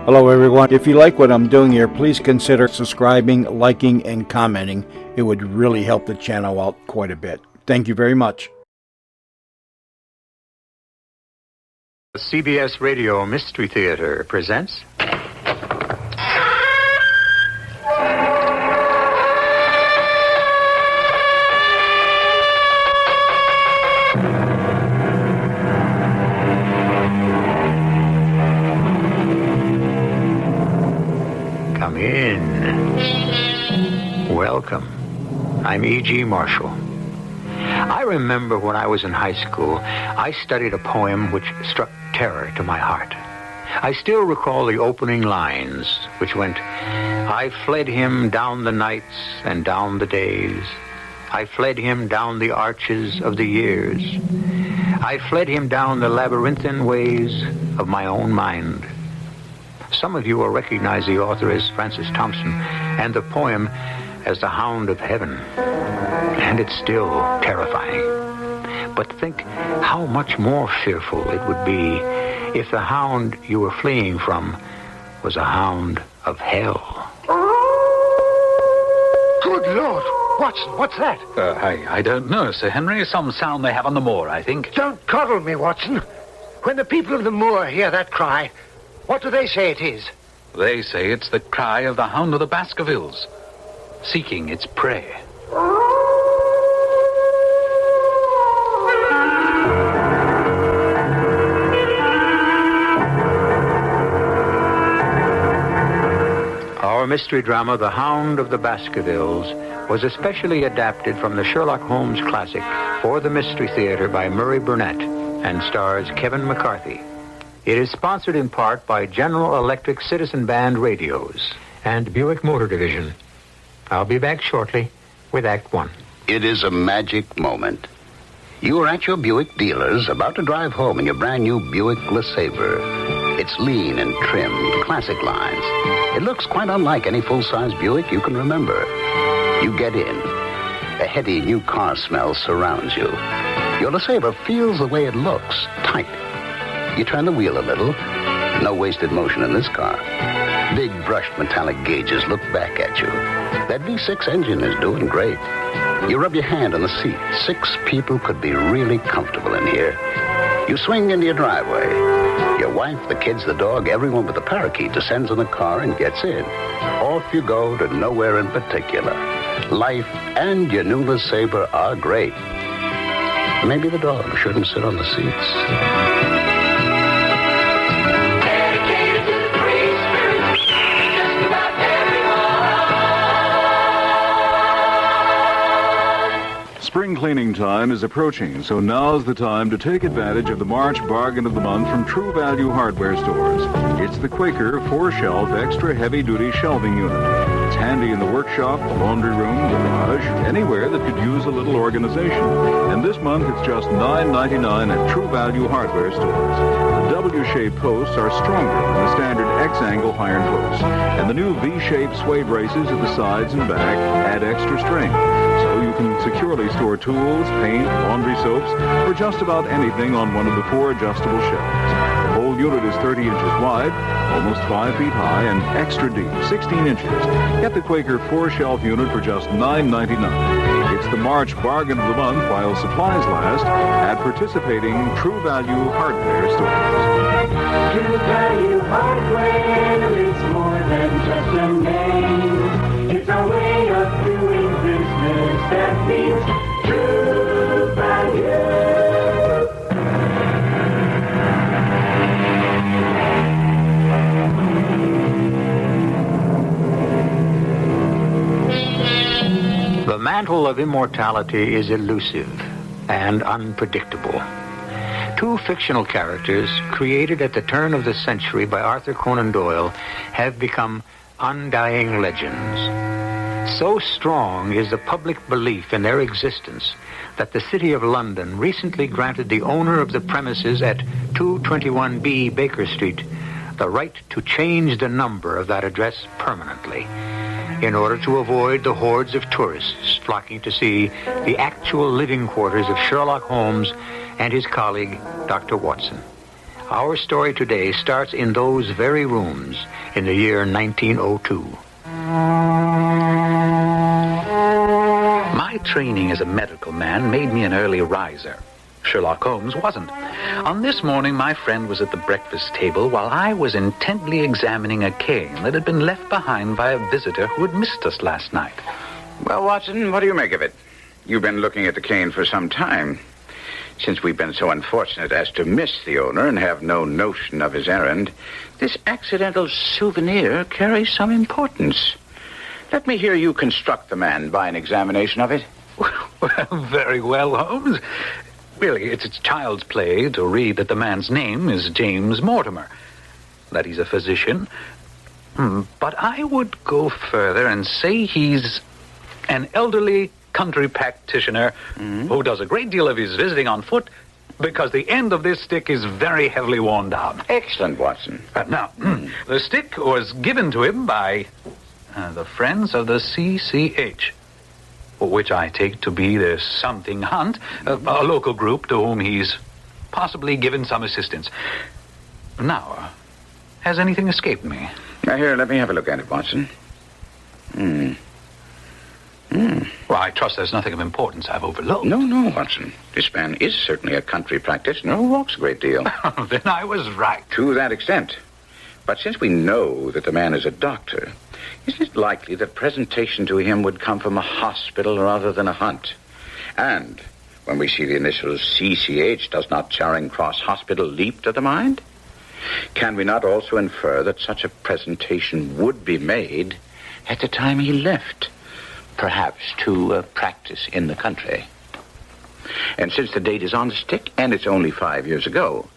Hello everyone. If you like what I'm doing here, please consider subscribing, liking, and commenting. It would really help the channel out quite a bit. Thank you very much. The CBS Radio Mystery Theater presents... Come in. Welcome. I'm E.G. Marshall. I remember when I was in high school, I studied a poem which struck terror to my heart. I still recall the opening lines, which went, I fled him down the nights and down the days. I fled him down the arches of the years. I fled him down the labyrinthine ways of my own mind. Some of you will recognize the author as Francis Thompson and the poem as the Hound of Heaven. And it's still terrifying. But think how much more fearful it would be if the hound you were fleeing from was a hound of hell. Good Lord! Watson, what's that? I don't know, Sir Henry. Some sound they have on the moor, I think. Don't coddle me, Watson. When the people of the moor hear that cry, what do they say it is? They say it's the cry of the Hound of the Baskervilles, seeking its prey. Our mystery drama, The Hound of the Baskervilles, was especially adapted from the Sherlock Holmes classic for the Mystery Theater by Murray Burnett and stars Kevin McCarthy. It is sponsored in part by General Electric Citizen Band Radios and Buick Motor Division. I'll be back shortly with Act One. It is a magic moment. You are at your Buick dealer's about to drive home in your brand new Buick LeSabre. It's lean and trim, classic lines. It looks quite unlike any full-size Buick you can remember. You get in. A heady new car smell surrounds you. Your LeSabre feels the way it looks, tight. You turn the wheel a little. No wasted motion in this car. Big brushed metallic gauges look back at you. That V6 engine is doing great. You rub your hand on the seat. 6 people could be really comfortable in here. You swing into your driveway. Your wife, the kids, the dog, everyone but the parakeet descends in the car and gets in. Off you go to nowhere in particular. Life and your new LeSabre are great. Maybe the dog shouldn't sit on the seats. Spring cleaning time is approaching, so now's the time to take advantage of the March bargain of the month from True Value hardware stores. It's the Quaker 4-shelf extra heavy-duty shelving unit. It's handy in the workshop, the laundry room, the garage, anywhere that could use a little organization. And this month it's just $9.99 at True Value hardware stores. The W-shaped posts are stronger than the standard X-angle iron posts, and the new V-shaped sway braces at the sides and back add extra strength. So you can securely store tools, paint, laundry soaps, or just about anything on one of the 4 adjustable shelves. The whole unit is 30 inches wide, almost 5 feet high, and extra deep, 16 inches. Get the Quaker 4-shelf unit for just $9.99. It's the March bargain of the month while supplies last at participating True Value hardware stores. True Value Hardware, it's more than just a name. It's a way of doing business that means True Value. The mantle of immortality is elusive and unpredictable. 2 fictional characters created at the turn of the century by Arthur Conan Doyle have become undying legends. So strong is the public belief in their existence that the City of London recently granted the owner of the premises at 221B Baker Street the right to change the number of that address permanently in order to avoid the hordes of tourists flocking to see the actual living quarters of Sherlock Holmes and his colleague, Dr. Watson. Our story today starts in those very rooms in the year 1902. My training as a medical man made me an early riser. Sherlock Holmes wasn't. On this morning, my friend was at the breakfast table while I was intently examining a cane that had been left behind by a visitor who had missed us last night. Well, Watson, what do you make of it? You've been looking at the cane for some time. Since we've been so unfortunate as to miss the owner and have no notion of his errand, this accidental souvenir carries some importance. Let me hear you construct the man by an examination of it. Well, very well, Holmes. Really, it's child's play to read that the man's name is James Mortimer, that he's a physician. But I would go further and say he's an elderly country practitioner who does a great deal of his visiting on foot because the end of this stick is very heavily worn down. Excellent, Watson. Now, the stick was given to him by the Friends of the CCH, which I take to be the Something Hunt, a local group to whom he's possibly given some assistance. Now, has anything escaped me? Now, here, let me have a look at it, Watson. Well, I trust there's nothing of importance I've overlooked. No, Watson. This man is certainly a country practitioner who walks a great deal. Then I was right. To that extent. But since we know that the man is a doctor, isn't it likely that presentation to him would come from a hospital rather than a hunt? And when we see the initials CCH, does not Charing Cross Hospital leap to the mind? Can we not also infer that such a presentation would be made at the time he left? Perhaps to practice in the country. And since the date is on the stick, and it's only 5 years ago,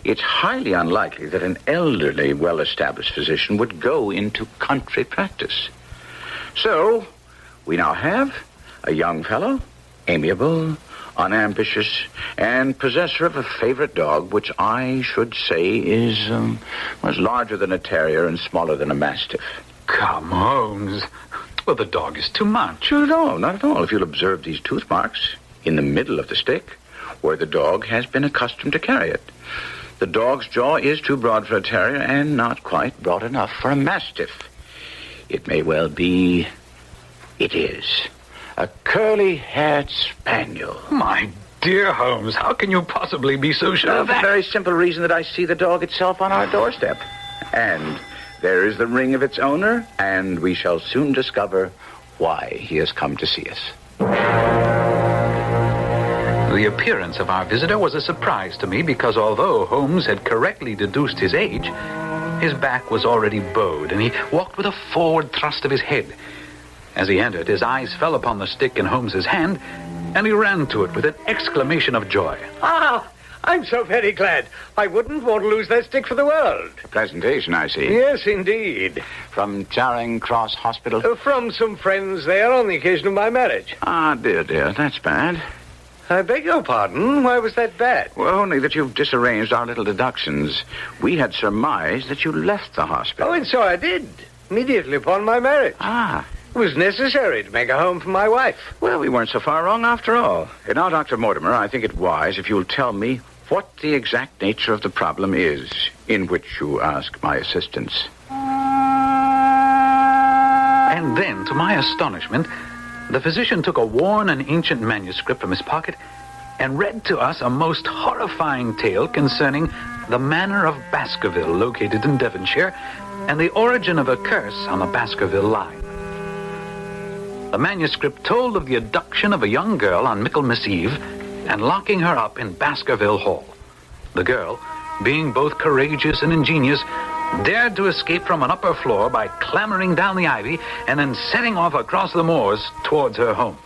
it's highly unlikely that an elderly, well-established physician would go into country practice. So, we now have a young fellow, amiable, unambitious, and possessor of a favorite dog, which I should say is larger than a terrier and smaller than a mastiff. Come, Holmes. Well, the dog is too much. No, not at all. If you'll observe these tooth marks in the middle of the stick, where the dog has been accustomed to carry it. The dog's jaw is too broad for a terrier and not quite broad enough for a mastiff. It may well be... It is. A curly-haired spaniel. My dear Holmes, how can you possibly be so sure of For that? the very simple reason that I see the dog itself on our doorstep. And there is the ring of its owner, and we shall soon discover why he has come to see us. The appearance of our visitor was a surprise to me because although Holmes had correctly deduced his age, his back was already bowed, and he walked with a forward thrust of his head. As he entered, his eyes fell upon the stick in Holmes's hand, and he ran to it with an exclamation of joy. Ah, I'm so very glad. I wouldn't want to lose that stick for the world. A presentation, I see. Yes, indeed. From Charing Cross Hospital? From some friends there on the occasion of my marriage. Ah, dear, that's bad. I beg your pardon. Why was that bad? Well, only that you've disarranged our little deductions. We had surmised that you left the hospital. Oh, and so I did. Immediately upon my marriage. Ah. It was necessary to make a home for my wife. Well, we weren't so far wrong after all. Now, Dr. Mortimer, I think it wise if you'll tell me what the exact nature of the problem is in which you ask my assistance. And then, to my astonishment, the physician took a worn and ancient manuscript from his pocket and read to us a most horrifying tale concerning the manor of Baskerville, located in Devonshire, and the origin of a curse on the Baskerville line. The manuscript told of the abduction of a young girl on Michaelmas Eve and locking her up in Baskerville Hall. The girl, being both courageous and ingenious, dared to escape from an upper floor by clambering down the ivy and then setting off across the moors towards her home.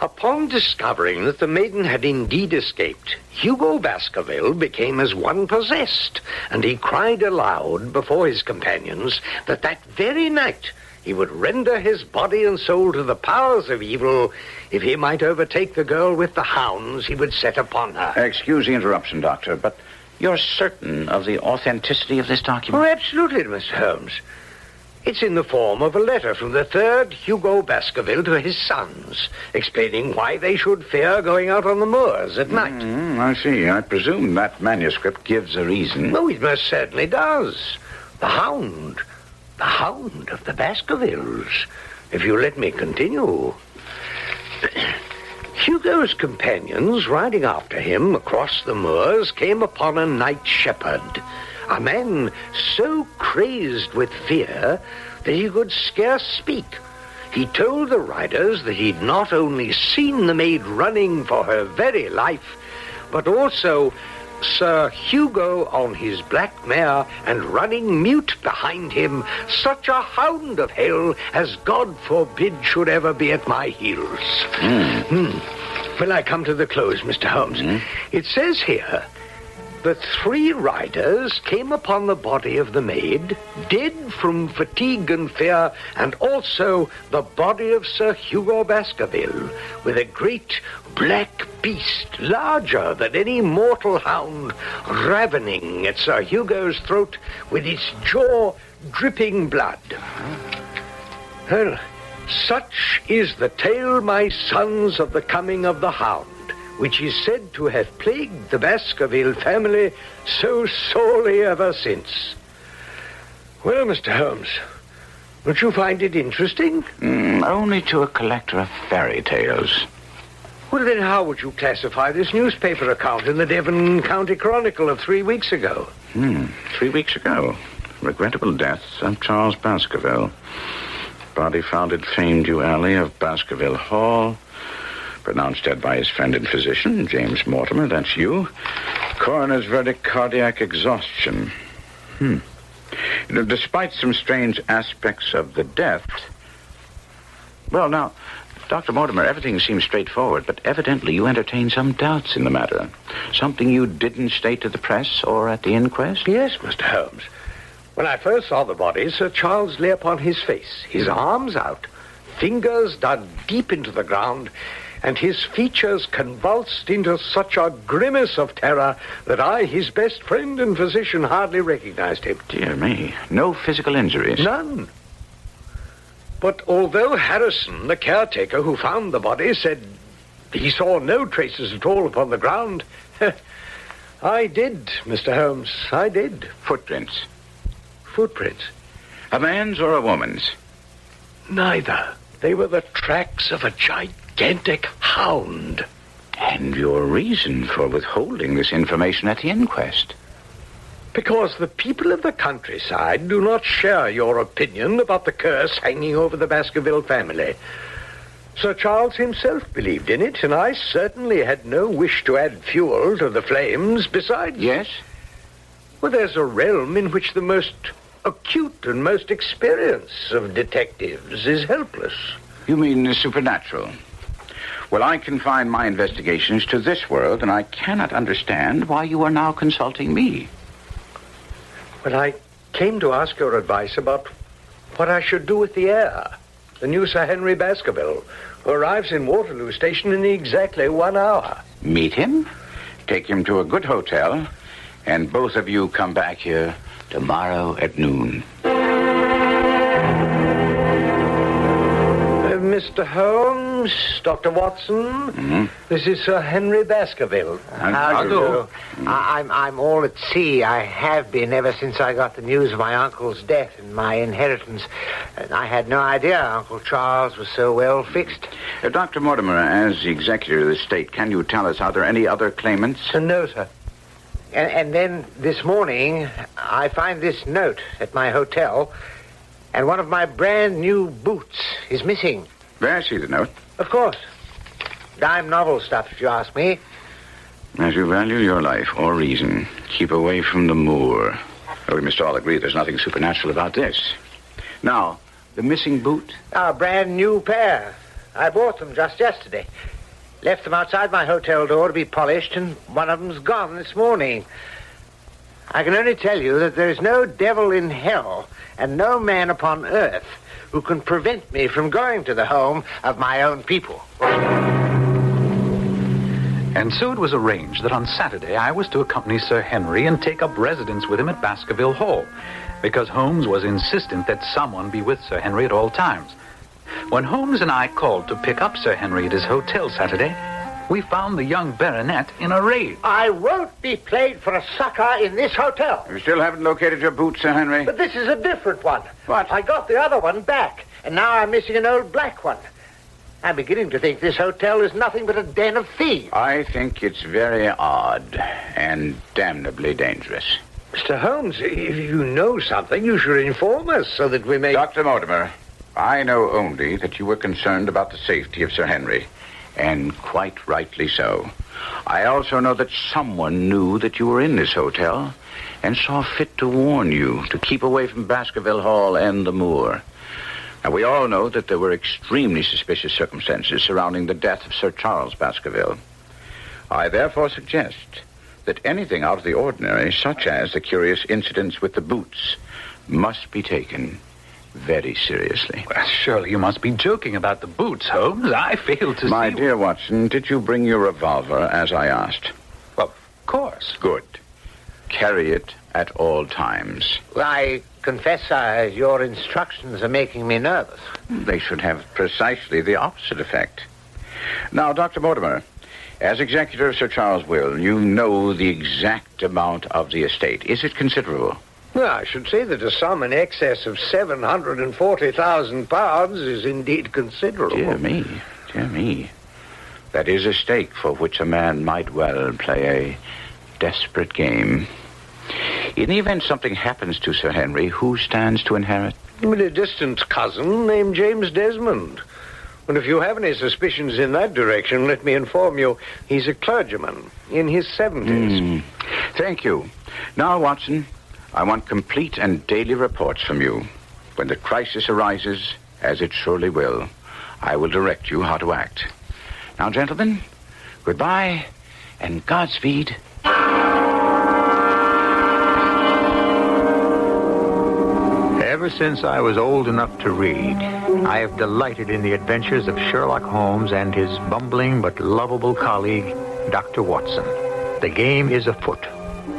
Upon discovering that the maiden had indeed escaped, Hugo Baskerville became as one possessed, and he cried aloud before his companions that very night he would render his body and soul to the powers of evil if he might overtake the girl with the hounds he would set upon her. Excuse the interruption, Doctor, but you're certain of the authenticity of this document? Oh, absolutely, Mr. Holmes. It's in the form of a letter from the third Hugo Baskerville to his sons, explaining why they should fear going out on the moors at night. I see. I presume that manuscript gives a reason. Oh, it most certainly does. The Hound. The Hound of the Baskervilles. If you let me continue. Hugo's companions, riding after him across the moors, came upon a night shepherd. A man so crazed with fear that he could scarce speak. He told the riders that he'd not only seen the maid running for her very life, but also Sir Hugo on his black mare and running mute behind him, such a hound of hell as God forbid should ever be at my heels. Well, I come to the close, Mr. Holmes. It says here, the 3 riders came upon the body of the maid, dead from fatigue and fear, and also the body of Sir Hugo Baskerville, with a great black beast, larger than any mortal hound, ravening at Sir Hugo's throat with its jaw dripping blood. Well, such is the tale, my sons, of the coming of the Hound, which is said to have plagued the Baskerville family so sorely ever since. Well, Mr. Holmes, don't you find it interesting? Only to a collector of fairy tales. Well, then how would you classify this newspaper account in the Devon County Chronicle of 3 weeks ago? 3 weeks ago. Regrettable death of Charles Baskerville. Body found at famed Yew Alley of Baskerville Hall. Pronounced dead by his friend and physician, James Mortimer, that's you. Coroner's verdict, cardiac exhaustion. Despite some strange aspects of the death... Well, now, Dr. Mortimer, everything seems straightforward, but evidently you entertain some doubts in the matter. Something you didn't state to the press or at the inquest? Yes, Mr. Holmes. When I first saw the body, Sir Charles lay upon his face, his arms out, fingers dug deep into the ground, and his features convulsed into such a grimace of terror that I, his best friend and physician, hardly recognized him. Dear me, no physical injuries? None. But although Harrison, the caretaker who found the body, said he saw no traces at all upon the ground, I did, Mr. Holmes, I did. Footprints? Footprints? A man's or a woman's? Neither. They were the tracks of a gigantic hound. And your reason for withholding this information at the inquest? Because the people of the countryside do not share your opinion about the curse hanging over the Baskerville family. Sir Charles himself believed in it, and I certainly had no wish to add fuel to the flames. Besides... Yes? Well, there's a realm in which the most acute and most experienced of detectives is helpless. You mean the supernatural? Well, I confine my investigations to this world, and I cannot understand why you are now consulting me. Well, I came to ask your advice about what I should do with the heir, the new Sir Henry Baskerville, who arrives in Waterloo Station in exactly 1 hour. Meet him, take him to a good hotel, and both of you come back here tomorrow at noon. Mr. Holmes, Dr. Watson, This is Sir Henry Baskerville. How do you do? I'm all at sea. I have been ever since I got the news of my uncle's death and my inheritance. And I had no idea Uncle Charles was so well fixed. Dr. Mortimer, as the executor of the estate, can you tell us, are there any other claimants? No, sir. And then this morning, I find this note at my hotel, and one of my brand new boots is missing. May I see the note? Of course. Dime novel stuff, if you ask me. As you value your life or reason, keep away from the moor. We must all agree there's nothing supernatural about this. Now, the missing boot? A brand new pair. I bought them just yesterday. Left them outside my hotel door to be polished, and one of them's gone this morning. I can only tell you that there's no devil in hell and no man upon earth who can prevent me from going to the home of my own people. And so it was arranged that on Saturday I was to accompany Sir Henry and take up residence with him at Baskerville Hall. because Holmes was insistent that someone be with Sir Henry at all times. When Holmes and I called to pick up Sir Henry at his hotel Saturday, we found the young baronet in a rage. I won't be played for a sucker in this hotel. You still haven't located your boot, Sir Henry? But this is a different one. What? I got the other one back, and now I'm missing an old black one. I'm beginning to think this hotel is nothing but a den of thieves. I think it's very odd and damnably dangerous. Mr. Holmes, if you know something, you should inform us so that we may... Dr. Mortimer, I know only that you were concerned about the safety of Sir Henry, and quite rightly so. I also know that someone knew that you were in this hotel and saw fit to warn you to keep away from Baskerville Hall and the moor. Now, we all know that there were extremely suspicious circumstances surrounding the death of Sir Charles Baskerville. I therefore suggest that anything out of the ordinary, such as the curious incidents with the boots, must be taken very seriously. Well, surely you must be joking about the boots, Holmes. I fail to see... My dear Watson, did you bring your revolver as I asked? Of course. Good. Carry it at all times. I confess, your instructions are making me nervous. They should have precisely the opposite effect. Now, Dr. Mortimer, as executor of Sir Charles' will, you know the exact amount of the estate. Is it considerable? Well, I should say that a sum in excess of £740,000 is indeed considerable. Dear me. That is a stake for which a man might well play a desperate game. In the event something happens to Sir Henry, who stands to inherit? A distant cousin named James Desmond. And if you have any suspicions in that direction, let me inform you, he's a clergyman in his 70s. Thank you. Now, Watson, I want complete and daily reports from you. When the crisis arises, as it surely will, I will direct you how to act. Now, gentlemen, goodbye and Godspeed. Ever since I was old enough to read, I have delighted in the adventures of Sherlock Holmes and his bumbling but lovable colleague, Dr. Watson. The game is afoot,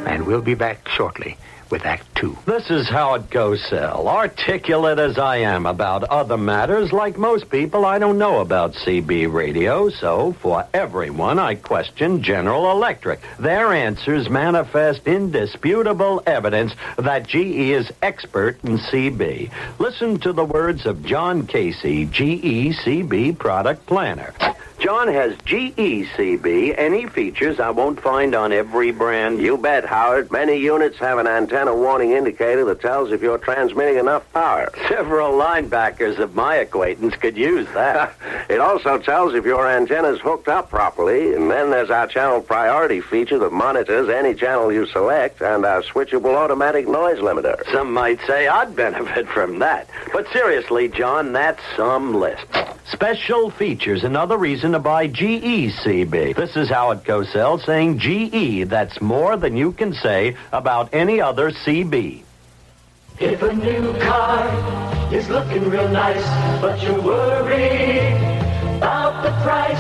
and we'll be back shortly with Act 2. This is how it goes, Sal. Articulate as I am about other matters, like most people, I don't know about CB radio, so for everyone, I question General Electric. Their answers manifest indisputable evidence that GE is expert in CB. Listen to the words of John Casey, GE CB product planner. John has GECB, any features I won't find on every brand. You bet, Howard. Many units have an antenna warning indicator that tells if you're transmitting enough power. Several linebackers of my acquaintance could use that. It also tells if your antenna's hooked up properly, and then there's our channel priority feature that monitors any channel you select, and our switchable automatic noise limiter. Some might say I'd benefit from that. But seriously, John, that's some list. Special features, another reason to buy GECB. This is how it goes, Sal, saying GE. That's more than you can say about any other CB. If a new car is looking real nice, but you're worried about the price,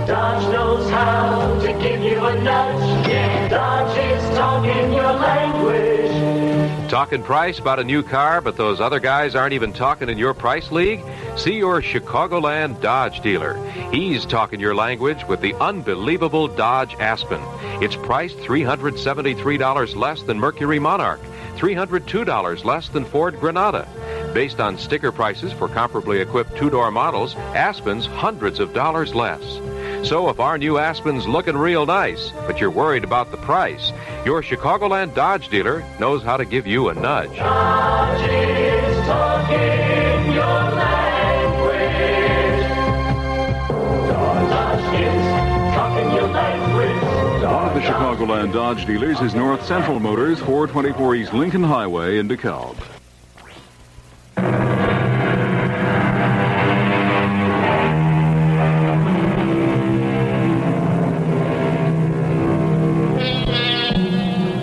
Dodge knows how to give you a nudge. Yeah, Dodge is talking your language. Talking price about a new car, but those other guys aren't even talking in your price league? See your Chicagoland Dodge dealer. He's talking your language with the unbelievable Dodge Aspen. It's priced $373 less than Mercury Monarch, $302 less than Ford Granada. Based on sticker prices for comparably equipped two-door models, Aspen's hundreds of dollars less. So if our new Aspen's looking real nice, but you're worried about the price, your Chicagoland Dodge dealer knows how to give you a nudge. Dodge is talking your language. Dodge is talking your language. One of the Chicagoland Dodge dealers is North Central Motors, 424 East Lincoln Highway in DeKalb.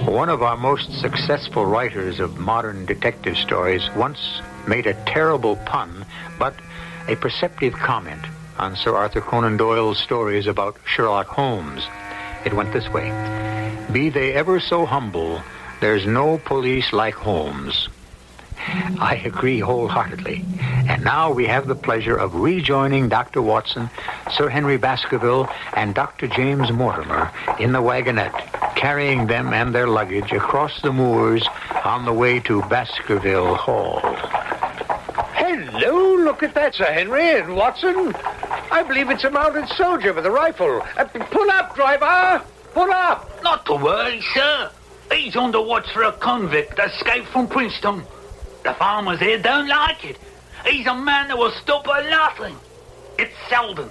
One of our most successful writers of modern detective stories once made a terrible pun, but a perceptive comment on Sir Arthur Conan Doyle's stories about Sherlock Holmes. It went this way: be they ever so humble, there's no police like Holmes. I agree wholeheartedly. And now we have the pleasure of rejoining Dr. Watson, Sir Henry Baskerville, and Dr. James Mortimer in the wagonette, carrying them and their luggage across the moors on the way to Baskerville Hall. Hello, look at that, Sir Henry and Watson. I believe it's a mounted soldier with a rifle. Pull up, driver! Pull up! Not to worry, sir. He's on the watch for a convict escaped from Princeton. The farmers here don't like it. He's a man that will stop at nothing. It's Selden,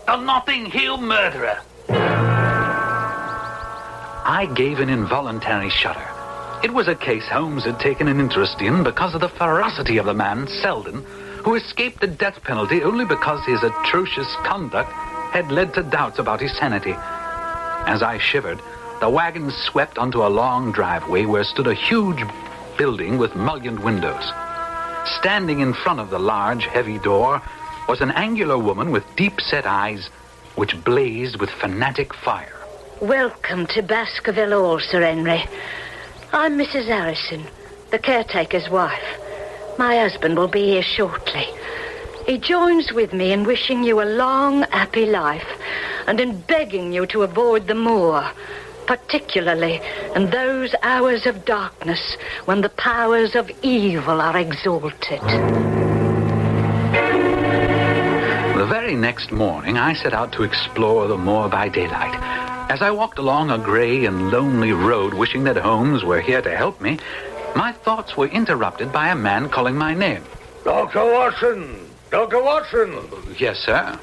the Notting Hill murderer. I gave an involuntary shudder. It was a case Holmes had taken an interest in because of the ferocity of the man, Selden, who escaped the death penalty only because his atrocious conduct had led to doubts about his sanity. As I shivered, the wagon swept onto a long driveway where stood a huge building with mullioned windows. Standing in front of the large, heavy door was an angular woman with deep-set eyes which blazed with fanatic fire. Welcome to Baskerville Hall, Sir Henry. I'm Mrs. Harrison, the caretaker's wife. My husband will be here shortly. He joins with me in wishing you a long, happy life and in begging you to avoid the moor, particularly in those hours of darkness when the powers of evil are exalted. The very next morning, I set out to explore the moor by daylight. As I walked along a gray and lonely road, wishing that Holmes were here to help me, my thoughts were interrupted by a man calling my name. Dr. Watson! Dr. Watson! Yes, sir?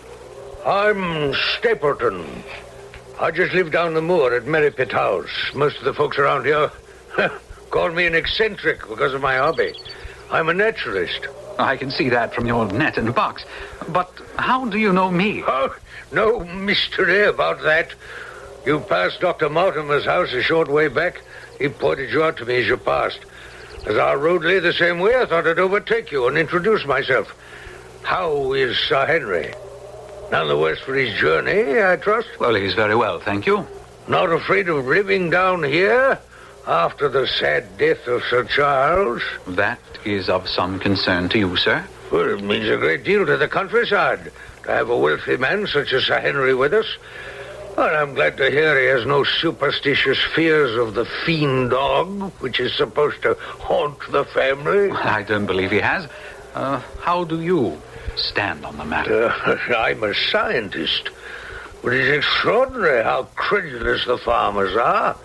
I'm Stapleton. I just live down the moor at Merripit House. Most of the folks around here call me an eccentric because of my hobby. I'm a naturalist. I can see that from your net and box. But how do you know me? Oh, no mystery about that. You passed Dr. Mortimer's house a short way back. He pointed you out to me as you passed. As our road lay the same way, I thought I'd overtake you and introduce myself. How is Sir Henry? None the worse for his journey, I trust? Well, he's very well, thank you. Not afraid of living down here after the sad death of Sir Charles? That is of some concern to you, sir. Well, it means a great deal to the countryside to have a wealthy man such as Sir Henry with us. Well, I'm glad to hear he has no superstitious fears of the fiend dog, which is supposed to haunt the family. I don't believe he has. How do you stand on the matter? I'm a scientist. But it's extraordinary how credulous the farmers are.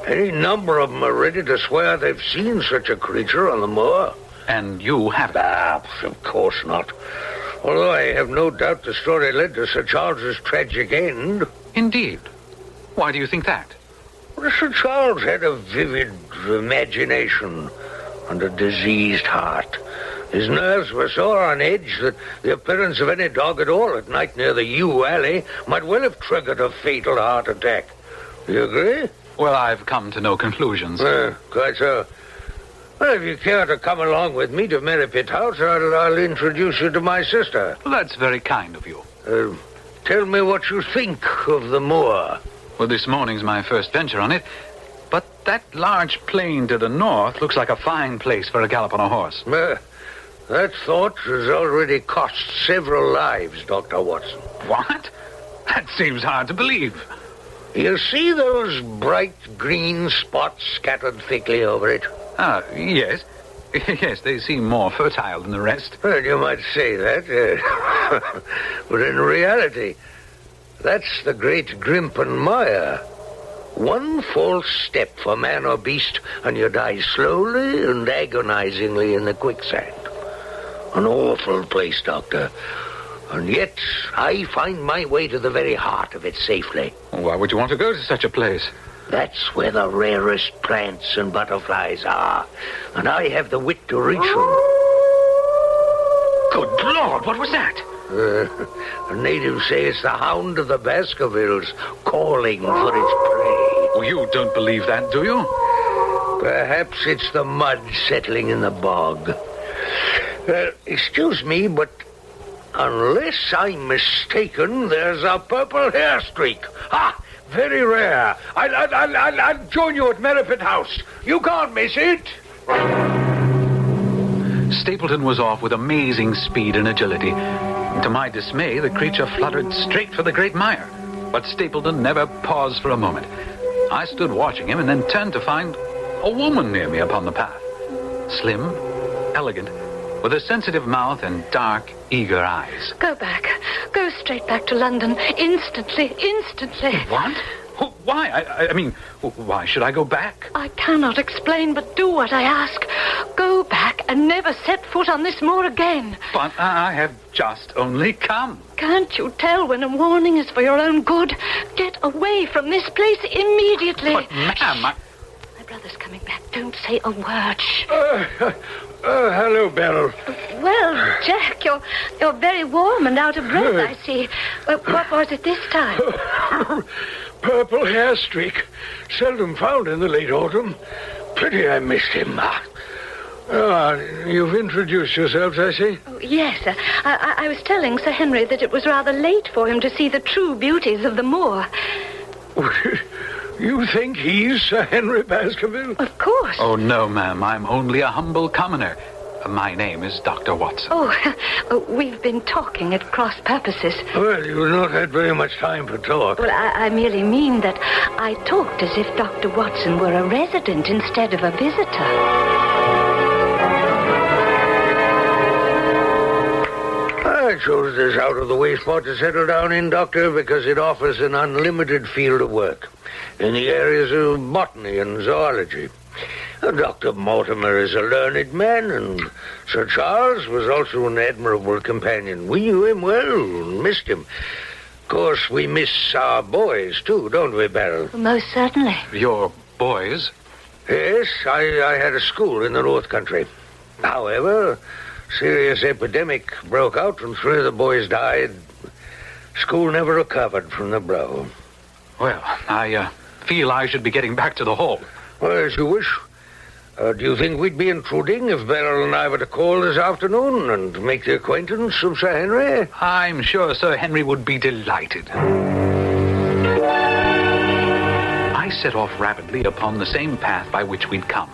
Any number of them are ready to swear they've seen such a creature on the moor. And you haven't? Of course not. Although I have no doubt the story led to Sir Charles's tragic end. Indeed. Why do you think that? Well, Sir Charles had a vivid imagination and a diseased heart. His nerves were so on edge that the appearance of any dog at all at night near the Yew Alley might well have triggered a fatal heart attack. Do you agree? Well, I've come to no conclusions. Quite so. Well, if you care to come along with me to Merripit House, I'll introduce you to my sister. Well, that's very kind of you. Tell me what you think of the moor. Well, this morning's my first venture on it. But that large plain to the north looks like a fine place for a gallop on a horse. That thought has already cost several lives, Dr. Watson. What? That seems hard to believe. You see those bright green spots scattered thickly over it? Yes. Yes, they seem more fertile than the rest. Well, you might say that. But in reality, that's the great Grimpen Mire. One false step for man or beast, and you die slowly and agonizingly in the quicksand. An awful place, Doctor. And yet, I find my way to the very heart of it safely. Why would you want to go to such a place? That's where the rarest plants and butterflies are. And I have the wit to reach them. Good Lord, what was that? The natives say it's the Hound of the Baskervilles calling for its prey. Well, you don't believe that, do you? Perhaps it's the mud settling in the bog. Excuse me, but unless I'm mistaken, there's a purple hair streak. Very rare. I'll join you at Merripit House. You can't miss it. Stapleton was off with amazing speed and agility. To my dismay, the creature fluttered straight for the great mire. But Stapleton never paused for a moment. I stood watching him and then turned to find a woman near me upon the path. Slim, elegant, with a sensitive mouth and dark, eager eyes. Go back. Go straight back to London. Instantly. What? Why? I mean, why should I go back? I cannot explain, but do what I ask. Go back and never set foot on this moor again. But I have just only come. Can't you tell when a warning is for your own good? Get away from this place immediately. But, ma'am, My brother's coming back. Don't say a word. Shh. Hello, Beryl. Well, Jack, you're very warm and out of breath, I see. What was it this time? Purple hair streak. Seldom found in the late autumn. Pity I missed him. You've introduced yourselves, I see. Oh, yes, I was telling Sir Henry that it was rather late for him to see the true beauties of the moor. You think he's Sir Henry Baskerville? Of course. Oh, no, ma'am. I'm only a humble commoner. My name is Dr. Watson. We've been talking at cross purposes. Well, you've not had very much time for talk. Well, I merely mean that I talked as if Dr. Watson were a resident instead of a visitor. I chose this out-of-the-way spot to settle down in, Doctor, because it offers an unlimited field of work in the areas of botany and zoology. Dr. Mortimer is a learned man, and Sir Charles was also an admirable companion. We knew him well and missed him. Of course, we miss our boys, too, don't we, Beryl? Most certainly. Your boys? Yes, I had a school in the North Country. However, serious epidemic broke out and 3 of the boys died. School never recovered from the blow. Well, I feel I should be getting back to the hall. Well, as you wish. Do you think we'd be intruding if Beryl and I were to call this afternoon and make the acquaintance of Sir Henry? I'm sure Sir Henry would be delighted. I set off rapidly upon the same path by which we'd come.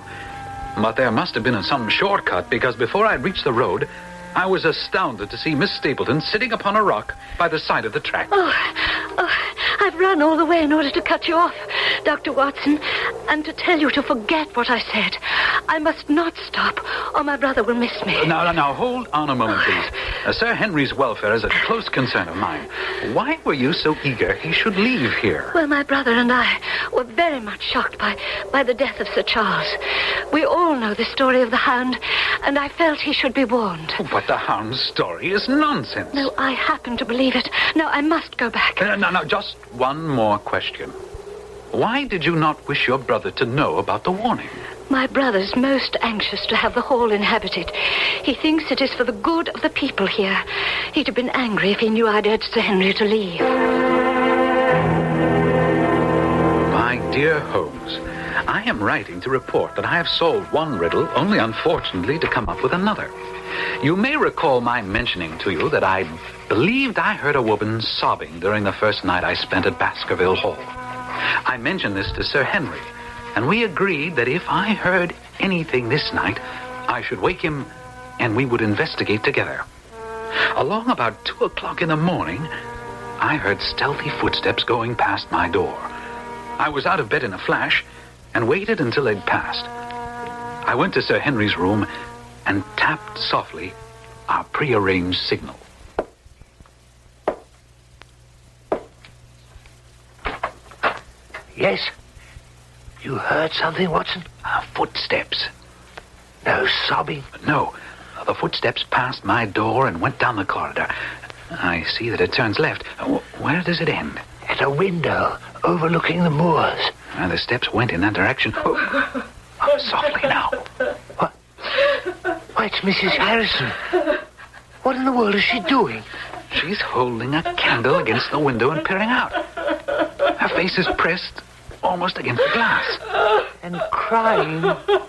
But there must have been some shortcut, because before I reached the road, I was astounded to see Miss Stapleton sitting upon a rock by the side of the track. I've run all the way in order to cut you off, Dr. Watson, and to tell you to forget what I said. I must not stop, or my brother will miss me. Now, hold on a moment, please. Sir Henry's welfare is a close concern of mine. Why were you so eager he should leave here? Well, my brother and I were very much shocked by the death of Sir Charles. We all know the story of the Hound, and I felt he should be warned. But the Hound's story is nonsense. No, I happen to believe it. Now, I must go back. No, just one more question. Why did you not wish your brother to know about the warning? My brother's most anxious to have the hall inhabited. He thinks it is for the good of the people here. He'd have been angry if he knew I'd urged Sir Henry to leave. My dear Holmes, I am writing to report that I have solved one riddle, only unfortunately to come up with another. You may recall my mentioning to you that I believed I heard a woman sobbing during the first night I spent at Baskerville Hall. I mentioned this to Sir Henry, and we agreed that if I heard anything this night, I should wake him and we would investigate together. Along about 2 o'clock in the morning, I heard stealthy footsteps going past my door. I was out of bed in a flash and waited until they'd passed. I went to Sir Henry's room and tapped softly our prearranged signal. Yes? You heard something, Watson? Footsteps. No sobbing? No. The footsteps passed my door and went down the corridor. I see that it turns left. Where does it end? At a window overlooking the moors. The steps went in that direction. Softly now. What? Why, it's Mrs. Harrison. What in the world is she doing? She's holding a candle against the window and peering out. Her face is pressed almost against the glass. And crying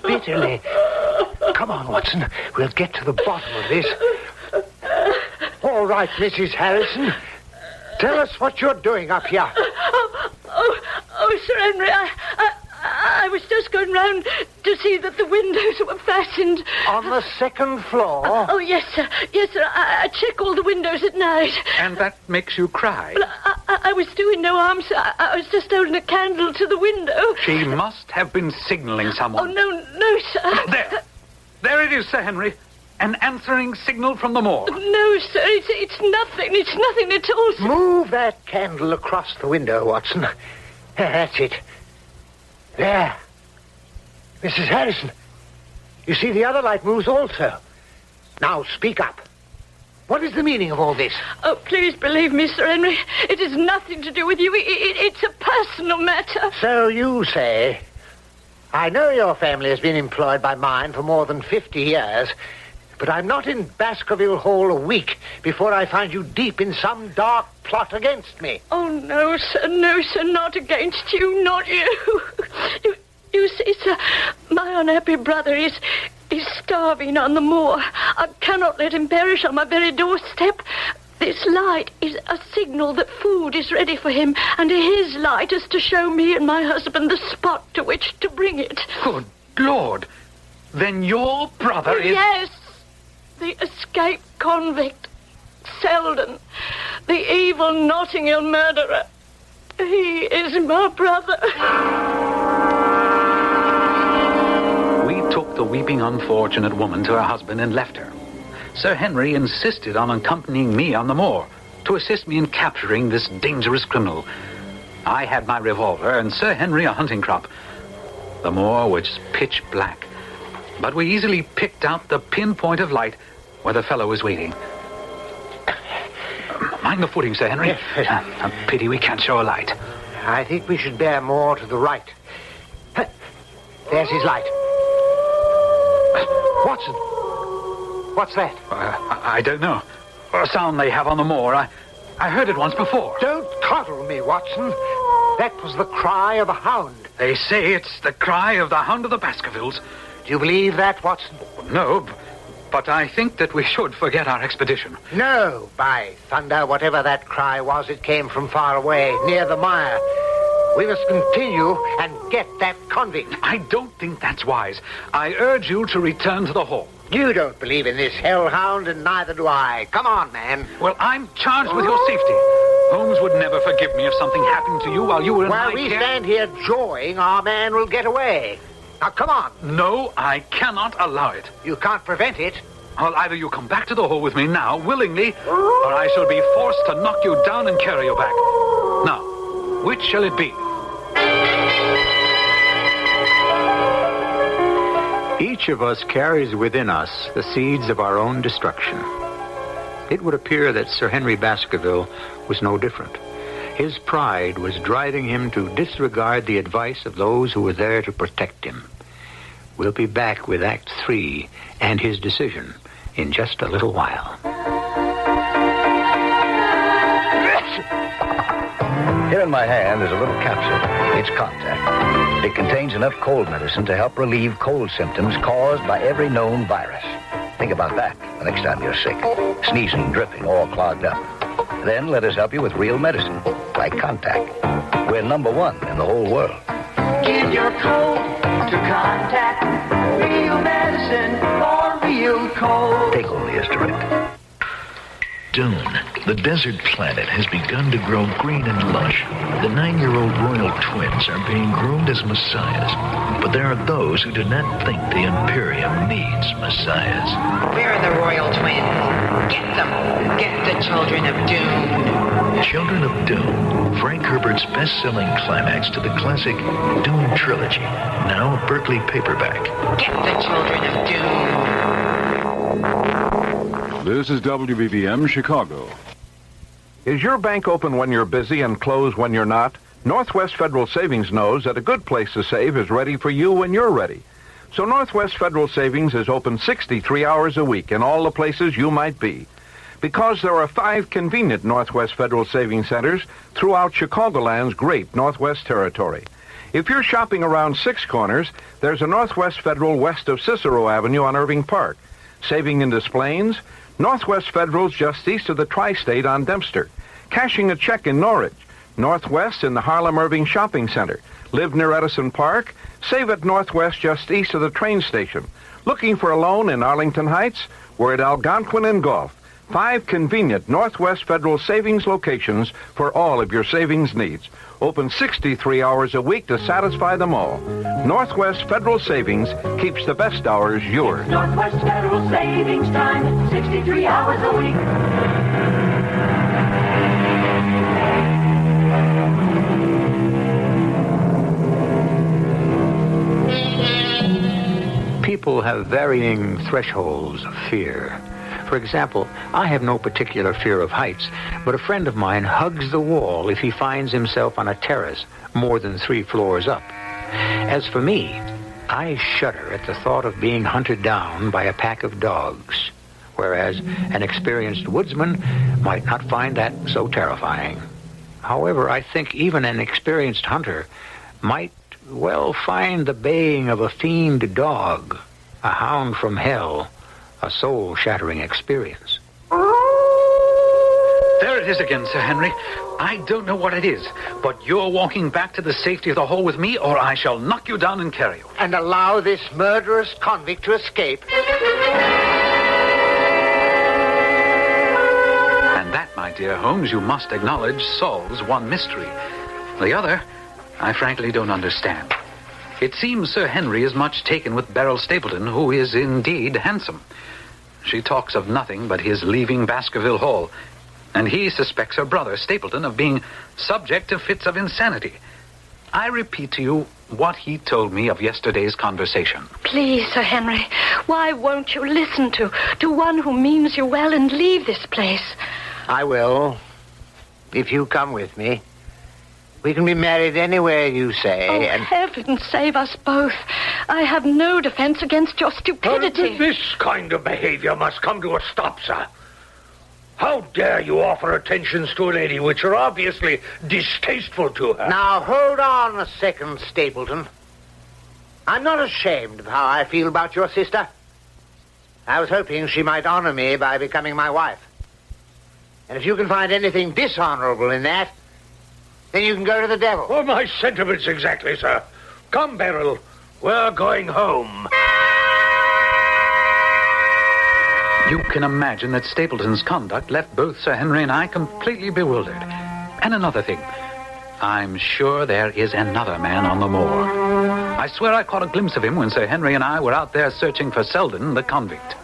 bitterly. Come on, Watson. We'll get to the bottom of this. All right, Mrs. Harrison. Tell us what you're doing up here. Oh, Sir Henry, I was just going round to see that the windows were fastened. On the second floor? Oh, yes, sir. Yes, sir. I check all the windows at night. And that makes you cry? Well, I was doing no harm, sir. I was just holding a candle to the window. She must have been signaling someone. Oh, no, sir. There it is, Sir Henry. An answering signal from the moor. No, sir, it's nothing. It's nothing at all, sir. Move that candle across the window, Watson. That's it. There. Mrs. Harrison. You see, the other light moves also. Now, speak up. What is the meaning of all this? Oh, please believe me, Sir Henry. It has nothing to do with you. It's a personal matter. So you say. I know your family has been employed by mine for more than 50 years, but I'm not in Baskerville Hall a week before I find you deep in some dark plot against me. Oh, no, sir, not against you, not you. You see, sir, my unhappy brother is starving on the moor. I cannot let him perish on my very doorstep. This light is a signal that food is ready for him, and his light is to show me and my husband the spot to which to bring it. Good Lord. Then your brother is... Yes. The escaped convict, Selden, the evil Notting Hill murderer. He is my brother. We took the weeping unfortunate woman to her husband and left her. Sir Henry insisted on accompanying me on the moor to assist me in capturing this dangerous criminal. I had my revolver and Sir Henry a hunting crop. The moor was pitch black, but we easily picked out the pinpoint of light where the fellow was waiting. Mind the footing, Sir Henry. Yes. A pity we can't show a light. I think we should bear more to the right. There's his light. Watson, what's that? I don't know. A sound they have on the moor. I heard it once before. Don't coddle me, Watson. That was the cry of a hound. They say it's the cry of the Hound of the Baskervilles. Do you believe that, Watson? No, but I think that we should forget our expedition. No, by thunder, whatever that cry was, it came from far away, near the mire. We must continue and get that convict. I don't think that's wise. I urge you to return to the hall. You don't believe in this hellhound, and neither do I. Come on, man. Well, I'm charged with your safety. Holmes would never forgive me if something happened to you while you were in my care. While we stand here jawing, our man will get away. Now, come on. No, I cannot allow it. You can't prevent it. Well, either you come back to the hall with me now, willingly, or I shall be forced to knock you down and carry you back. Now, which shall it be? Each of us carries within us the seeds of our own destruction. It would appear that Sir Henry Baskerville was no different. His pride was driving him to disregard the advice of those who were there to protect him. We'll be back with Act 3 and his decision in just a little while. Here in my hand is a little capsule. It's Contact. It contains enough cold medicine to help relieve cold symptoms caused by every known virus. Think about that the next time you're sick. Sneezing, dripping, all clogged up. Then let us help you with real medicine, like Contact. We're #1 in the whole world. Give your cold to Contact. Real medicine for real cold. Take only as directed. Dune, the desert planet, has begun to grow green and lush. The 9-year-old royal twins are being groomed as messiahs. But there are those who do not think the Imperium needs messiahs. Where are the royal twins? Get them. Get the Children of Dune. Children of Dune, Frank Herbert's best-selling climax to the classic Dune trilogy. Now a Berkeley paperback. Get the Children of Dune. This is WBBM Chicago. Is your bank open when you're busy and closed when you're not? Northwest Federal Savings knows that a good place to save is ready for you when you're ready. So Northwest Federal Savings is open 63 hours a week in all the places you might be. Because there are 5 convenient Northwest Federal Savings Centers throughout Chicagoland's great Northwest Territory. If you're shopping around 6 Corners, there's a Northwest Federal west of Cicero Avenue on Irving Park. Saving in Des Plaines, Northwest Federal's just east of the Tri-State on Dempster. Cashing a check in Norridge. Northwest in the Harlem Irving Shopping Center. Live near Edison Park? Save at Northwest just east of the train station. Looking for a loan in Arlington Heights? We're at Algonquin and Gulf. 5 convenient Northwest Federal Savings locations for all of your savings needs. Open 63 hours a week to satisfy them all. Northwest Federal Savings keeps the best hours yours. Northwest Federal Savings Time, 63 hours a week. People have varying thresholds of fear. For example, I have no particular fear of heights, but a friend of mine hugs the wall if he finds himself on a terrace more than 3 floors up. As for me, I shudder at the thought of being hunted down by a pack of dogs, whereas an experienced woodsman might not find that so terrifying. However, I think even an experienced hunter might well find the baying of a fiend dog, a hound from hell, a soul-shattering experience. There it is again, Sir Henry. I don't know what it is, but you're walking back to the safety of the hall with me, or I shall knock you down and carry you. And allow this murderous convict to escape. And that, my dear Holmes, you must acknowledge, solves one mystery. The other, I frankly don't understand. It seems Sir Henry is much taken with Beryl Stapleton, who is indeed handsome. She talks of nothing but his leaving Baskerville Hall, and he suspects her brother, Stapleton, of being subject to fits of insanity. I repeat to you what he told me of yesterday's conversation. Please, Sir Henry, why won't you listen to one who means you well and leave this place? I will, if you come with me. We can be married anywhere you say. Oh, heaven save us both. I have no defense against your stupidity. This kind of behavior must come to a stop, sir. How dare you offer attentions to a lady which are obviously distasteful to her? Now, hold on a second, Stapleton. I'm not ashamed of how I feel about your sister. I was hoping she might honor me by becoming my wife. And if you can find anything dishonorable in that, then you can go to the devil. Oh, my sentiments exactly, sir. Come, Beryl. We're going home. You can imagine that Stapleton's conduct left both Sir Henry and I completely bewildered. And another thing, I'm sure there is another man on the moor. I swear I caught a glimpse of him when Sir Henry and I were out there searching for Selden, the convict.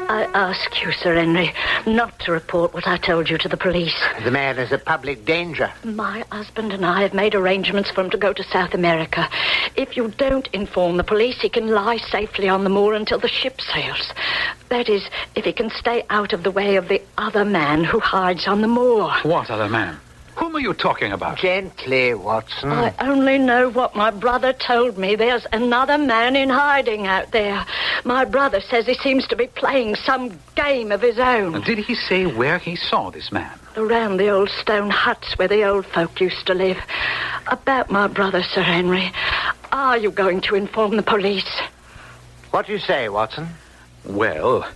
I ask you, Sir Henry, not to report what I told you to the police. The man is a public danger. My husband and I have made arrangements for him to go to South America. If you don't inform the police, he can lie safely on the moor until the ship sails. That is, if he can stay out of the way of the other man who hides on the moor. What other man? Whom are you talking about? Gently, Watson. I only know what my brother told me. There's another man in hiding out there. My brother says he seems to be playing some game of his own. Did he say where he saw this man? Around the old stone huts where the old folk used to live. About my brother, Sir Henry. Are you going to inform the police? What do you say, Watson? Well,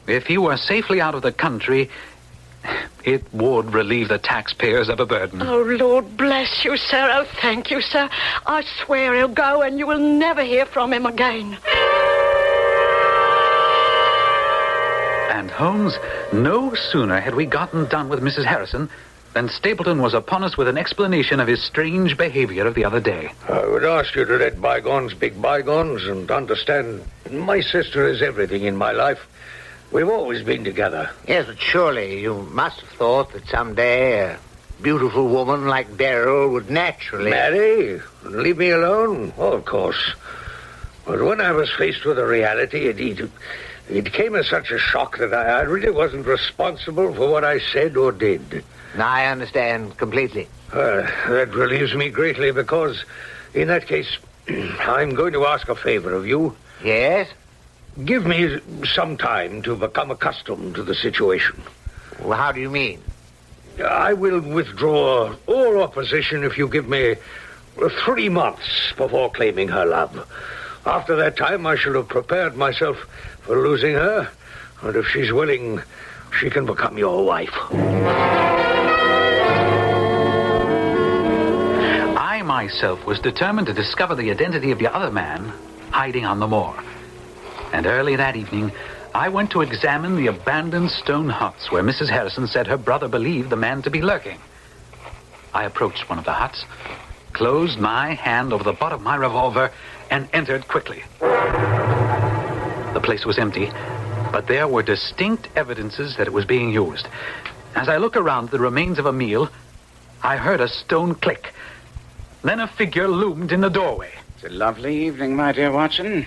if he were safely out of the country, it would relieve the taxpayers of a burden. Oh, Lord bless you, sir. Oh, thank you, sir. I swear he'll go and you will never hear from him again. And Holmes, no sooner had we gotten done with Mrs. Harrison than Stapleton was upon us with an explanation of his strange behavior of the other day. I would ask you to let bygones be bygones and understand my sister is everything in my life. We've always been together. Yes, but surely you must have thought that someday a beautiful woman like Beryl would naturally... Marry? Leave me alone? Oh, of course. But when I was faced with the reality, it came as such a shock that I really wasn't responsible for what I said or did. I understand completely. That relieves me greatly because, in that case, I'm going to ask a favor of you. Yes? Give me some time to become accustomed to the situation. Well, how do you mean? I will withdraw all opposition if you give me 3 months before claiming her love. After that time, I shall have prepared myself for losing her, and if she's willing, she can become your wife. I myself was determined to discover the identity of the other man hiding on the moor. And early that evening, I went to examine the abandoned stone huts where Mrs. Harrison said her brother believed the man to be lurking. I approached one of the huts, closed my hand over the butt of my revolver, and entered quickly. The place was empty, but there were distinct evidences that it was being used. As I looked around the remains of a meal, I heard a stone click. Then a figure loomed in the doorway. It's a lovely evening, my dear Watson.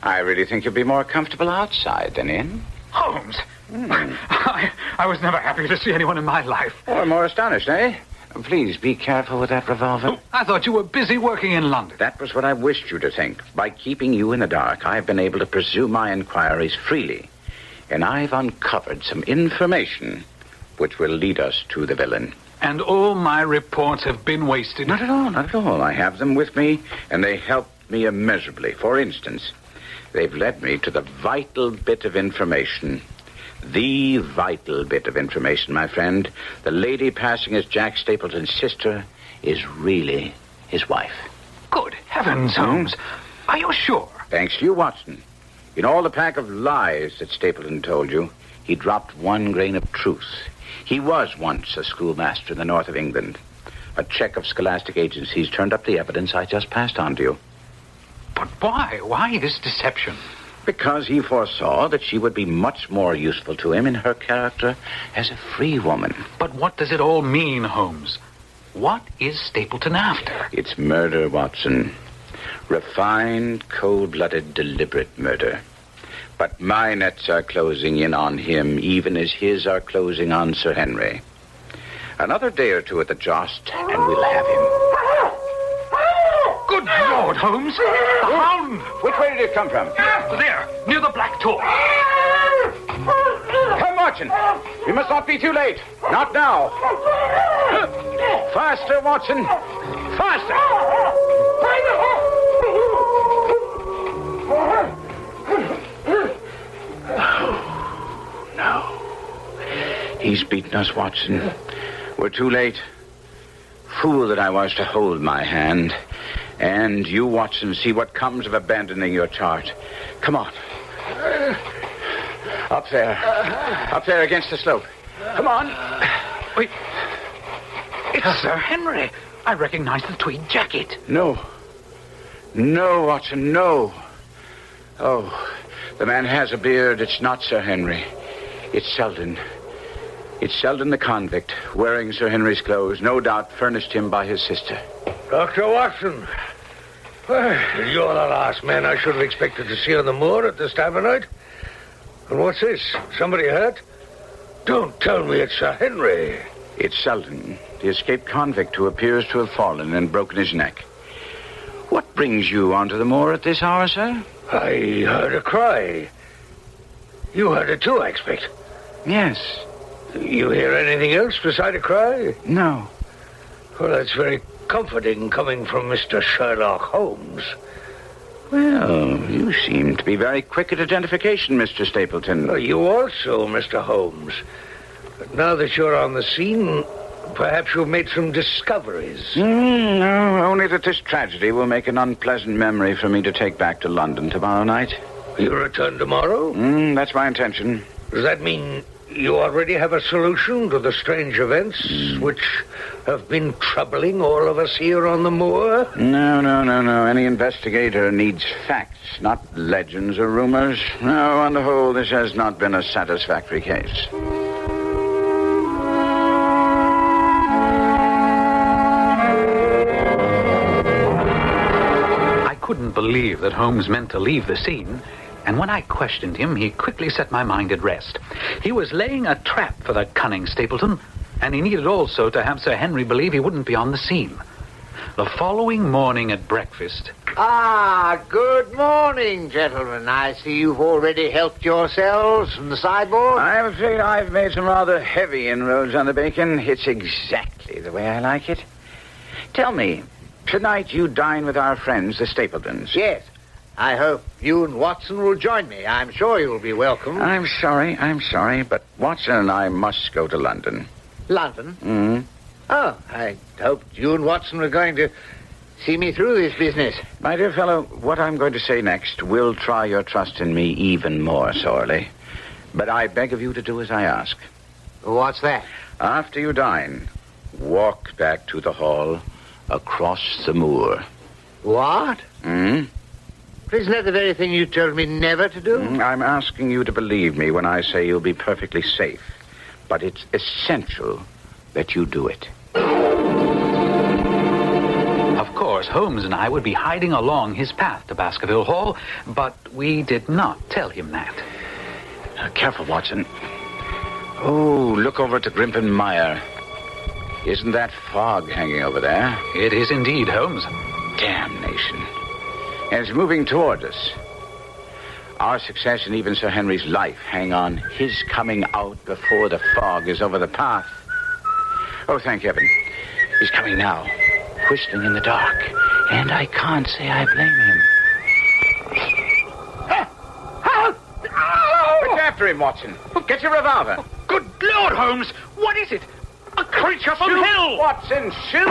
I really think you'll be more comfortable outside than in. Holmes! I was never happy to see anyone in my life. Or more astonished, eh? Please be careful with that revolver. I thought you were busy working in London. That was what I wished you to think. By keeping you in the dark, I've been able to pursue my inquiries freely. And I've uncovered some information which will lead us to the villain. And all my reports have been wasted. Not at all, not at all. I have them with me, and they helped me immeasurably. For instance, they've led me to the vital bit of information. The vital bit of information, my friend. The lady passing as Jack Stapleton's sister is really his wife. Good heavens, Holmes. Are you sure? Thanks to you, Watson. In all the pack of lies that Stapleton told you, he dropped one grain of truth. He was once a schoolmaster in the north of England. A check of scholastic agencies turned up the evidence I just passed on to you. But why? Why this deception? Because he foresaw that she would be much more useful to him in her character as a free woman. But what does it all mean, Holmes? What is Stapleton after? It's murder, Watson. Refined, cold-blooded, deliberate murder. But my nets are closing in on him, even as his are closing on Sir Henry. Another day or two at the joust, and we'll have him. Good Lord, Holmes! The Hound! Which way did it come from? There, near the Black Door. Come, Watson. We must not be too late. Not now. Faster, Watson. Faster. No. He's beaten us, Watson. We're too late. Fool that I was to hold my hand. And you, Watson, see what comes of abandoning your chart. Come on. Up there. Up there against the slope. Come on. Wait. It's Sir Henry. I recognize the tweed jacket. No. No, Watson, no. Oh, the man has a beard. It's not Sir Henry. It's Selden. It's Selden the convict, wearing Sir Henry's clothes, no doubt furnished him by his sister. Dr. Watson. Well, you're the last man I should have expected to see on the moor at this time of night. And what's this? Somebody hurt? Don't tell me it's Sir Henry. It's Selden, the escaped convict who appears to have fallen and broken his neck. What brings you onto the moor at this hour, sir? I heard a cry. You heard it too, I expect. Yes. You hear anything else beside a cry? No. Well, that's very comforting coming from Mr. Sherlock Holmes. Well, you seem to be very quick at identification, Mr. Stapleton. You also, Mr. Holmes. But now that you're on the scene, perhaps you've made some discoveries. No, only that this tragedy will make an unpleasant memory for me to take back to London tomorrow night. You return tomorrow? That's my intention. Does that mean you already have a solution to the strange events which have been troubling all of us here on the moor? No. Any investigator needs facts, not legends or rumors. No, on the whole, this has not been a satisfactory case. I couldn't believe that Holmes meant to leave the scene. And when I questioned him, he quickly set my mind at rest. He was laying a trap for that cunning Stapleton, and he needed also to have Sir Henry believe he wouldn't be on the scene. The following morning at breakfast... Good morning, gentlemen. I see you've already helped yourselves from the sideboard. I'm afraid I've made some rather heavy inroads on the bacon. It's exactly the way I like it. Tell me, tonight you dine with our friends, the Stapletons. Yes. I hope you and Watson will join me. I'm sure you'll be welcome. I'm sorry, but Watson and I must go to London. London? Oh, I hoped you and Watson were going to See me through this business. My dear fellow, what I'm going to say next will try your trust in me even more sorely. But I beg of you to do as I ask. What's that? After you dine, walk back to the hall across the moor. What? Hmm? Isn't that the very thing you told me never to do? I'm asking you to believe me when I say you'll be perfectly safe. But it's essential that you do it. Of course, Holmes and I would be hiding along his path to Baskerville Hall, but we did not tell him that. Careful, Watson. Oh, look over at the Grimpen Mire. Isn't that fog hanging over there? It is indeed, Holmes. Damnation. And it's moving toward us. Our success and even Sir Henry's life hang on his coming out before the fog is over the path. Oh, thank heaven. He's coming now, whistling in the dark. And I can't say I blame him. Look after him, Watson. Get your revolver. Good Lord, Holmes! What is it? A creature from hell! Watson, shoot!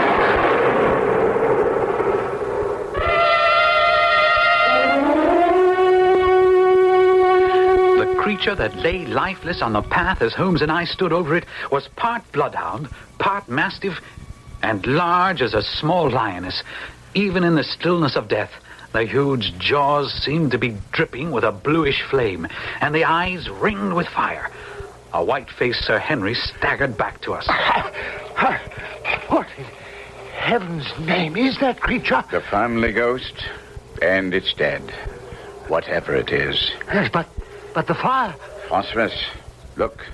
The creature that lay lifeless on the path as Holmes and I stood over it was part bloodhound, part mastiff, and large as a small lioness. Even in the stillness of death, the huge jaws seemed to be dripping with a bluish flame, and the eyes ringed with fire. A white-faced Sir Henry staggered back to us. What in heaven's name is that creature? The family ghost, and it's dead. Whatever it is. Yes, but the fire. Phosphorus. Look.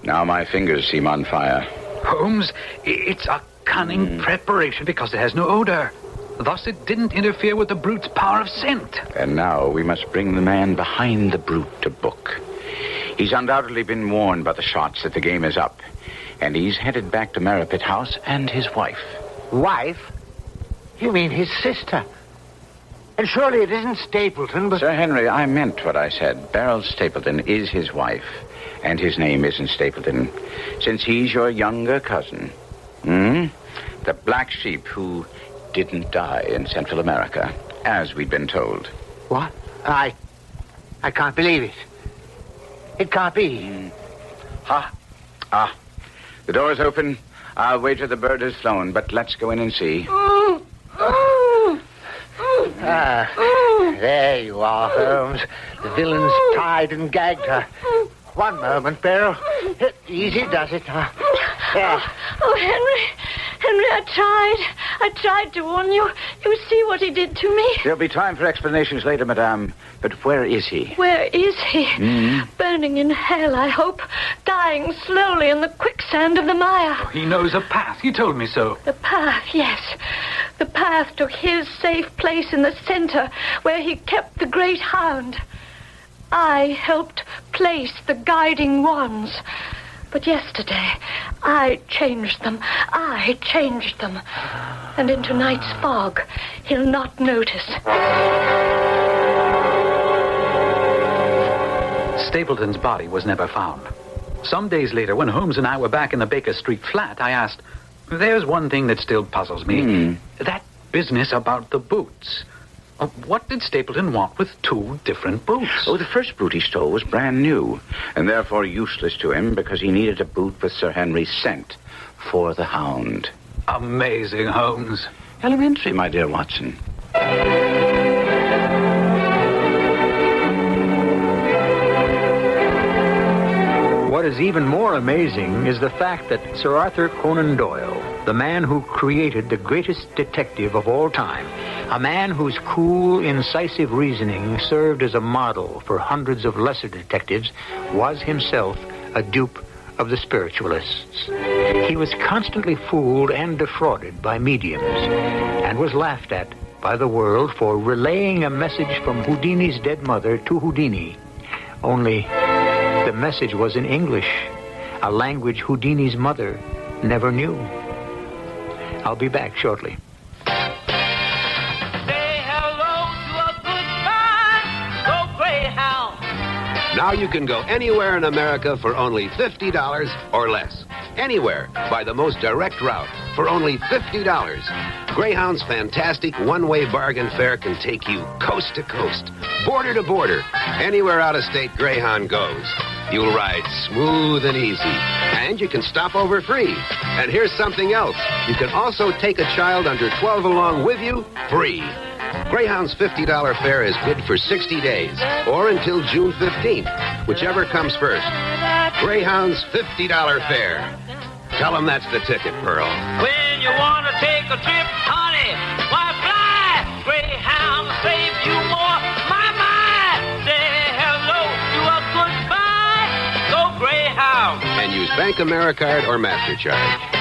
Now my fingers seem on fire. Holmes, it's a cunning preparation because it has no odor. Thus it didn't interfere with the brute's power of scent. And now we must bring the man behind the brute to book. He's undoubtedly been warned by the shots that the game is up. And he's headed back to Merripit House and his wife. Wife? You mean his sister? And surely it isn't Stapleton, but... Sir Henry, I meant what I said. Beryl Stapleton is his wife. And his name isn't Stapleton, since he's your younger cousin. The black sheep who didn't die in Central America, as we'd been told. What? I can't believe it. It can't be. The door's open. I'll wager the bird has flown, but let's go in and see. There you are, Holmes. The villain's tied and gagged her. One moment, Beryl. Easy does it. Oh, Henry, I tried to warn you. You see what he did to me. There'll be time for explanations later, madame. But where is he? Where is he? Burning in hell, I hope. Dying slowly in the quicksand of the mire. Oh, he knows a path. You told me so. The path, yes. The path to his safe place in the center where he kept the great Hound. I helped place the guiding wands. But yesterday, I changed them. And in tonight's fog, he'll not notice. Stapleton's body was never found. Some days later, when Holmes and I were back in the Baker Street flat, I asked, there's one thing that still puzzles me. That business about the boots. What did Stapleton want with two different boots? Oh, the first boot he stole was brand new, and therefore useless to him because he needed a boot with Sir Henry's scent for the Hound. Amazing, Holmes. Elementary, my dear Watson. What is even more amazing is the fact that Sir Arthur Conan Doyle, the man who created the greatest detective of all time, a man whose cool, incisive reasoning served as a model for hundreds of lesser detectives, was himself a dupe of the spiritualists. He was constantly fooled and defrauded by mediums, and was laughed at by the world for relaying a message from Houdini's dead mother to Houdini. Only the message was in English, a language Houdini's mother never knew. I'll be back shortly. Now you can go anywhere in America for only $50 or less. Anywhere by the most direct route for only $50. Greyhound's fantastic one-way bargain fare can take you coast to coast, border to border. Anywhere out of state Greyhound goes, you'll ride smooth and easy. And you can stop over free. And here's something else. You can also take a child under 12 along with you free. Greyhound's $50 fare is good for 60 days or until June 15th, whichever comes first. Greyhound's $50 fare. Tell them that's the ticket, Pearl. When you want to take a trip, honey, why fly? Greyhound will save you more. My, say hello to a goodbye. Go Greyhound. And use Bank AmeriCard or MasterCharge.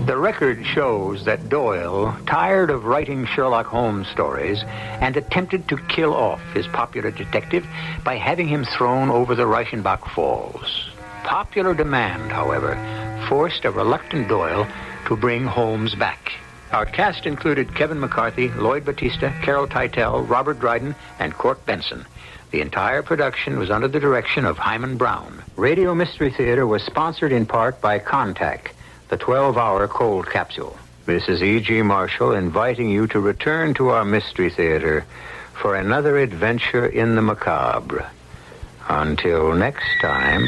The record shows that Doyle, tired of writing Sherlock Holmes stories, and attempted to kill off his popular detective by having him thrown over the Reichenbach Falls. Popular demand, however, forced a reluctant Doyle to bring Holmes back. Our cast included Kevin McCarthy, Lloyd Battista, Carol Teitel, Robert Dryden, and Court Benson. The entire production was under the direction of Hyman Brown. Radio Mystery Theater was sponsored in part by Contact, the 12-hour cold capsule. This is E.G. Marshall inviting you to return to our Mystery Theater for another adventure in the macabre. Until next time,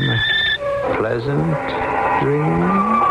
pleasant dreams.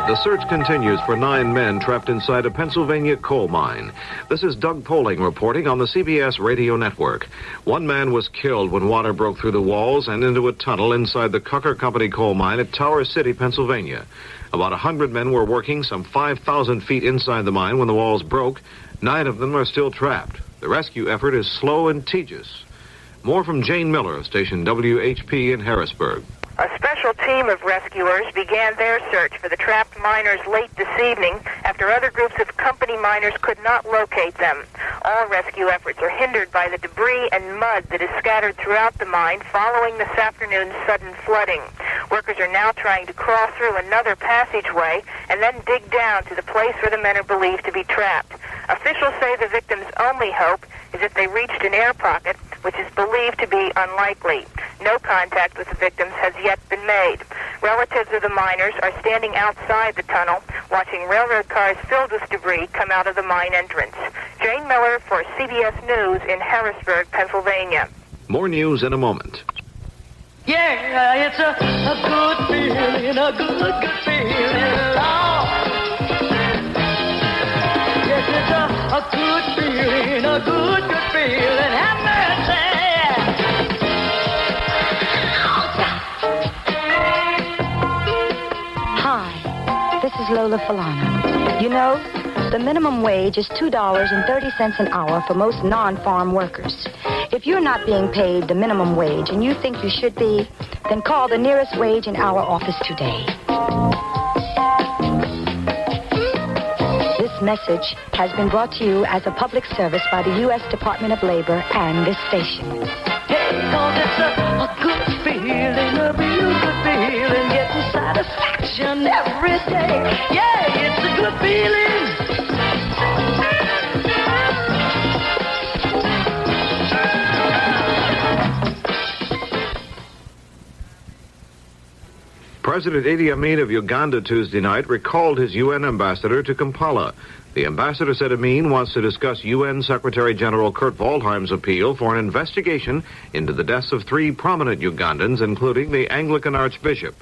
The search continues for 9 men trapped inside a Pennsylvania coal mine. This is Doug Poling reporting on the CBS radio network. 1 man was killed when water broke through the walls and into a tunnel inside the Cucker Company coal mine at Tower City, Pennsylvania. About 100 men were working some 5,000 feet inside the mine when the walls broke. 9 of them are still trapped. The rescue effort is slow and tedious. More from Jane Miller of station WHP in Harrisburg. A special team of rescuers began their search for the trapped miners late this evening after other groups of company miners could not locate them. All rescue efforts are hindered by the debris and mud that is scattered throughout the mine following this afternoon's sudden flooding. Workers are now trying to crawl through another passageway and then dig down to the place where the men are believed to be trapped. Officials say the victims' only hope is if they reached an air pocket, which is believed to be unlikely. No contact with the victims has yet been made. Relatives of the miners are standing outside the tunnel, watching railroad cars filled with debris come out of the mine entrance. Jane Miller for CBS News in Harrisburg, Pennsylvania. More news in a moment. Yeah, it's a good feeling, a good feeling. Oh. Yes, it's a good feeling, a good feeling. Have mercy. Hi, this is Lola Falana. You know, the minimum wage is $2.30 an hour for most non-farm workers. If you're not being paid the minimum wage and you think you should be, then call the nearest wage and hour office today. This message has been brought to you as a public service by the U.S. Department of Labor and this station. Hey, 'cause it's a good feeling, a real good feeling, getting satisfaction every day. Yeah, it's a good feeling. President Idi Amin of Uganda Tuesday night recalled his UN ambassador to Kampala. The ambassador said Amin wants to discuss UN Secretary General Kurt Waldheim's appeal for an investigation into the deaths of 3 prominent Ugandans, including the Anglican Archbishop.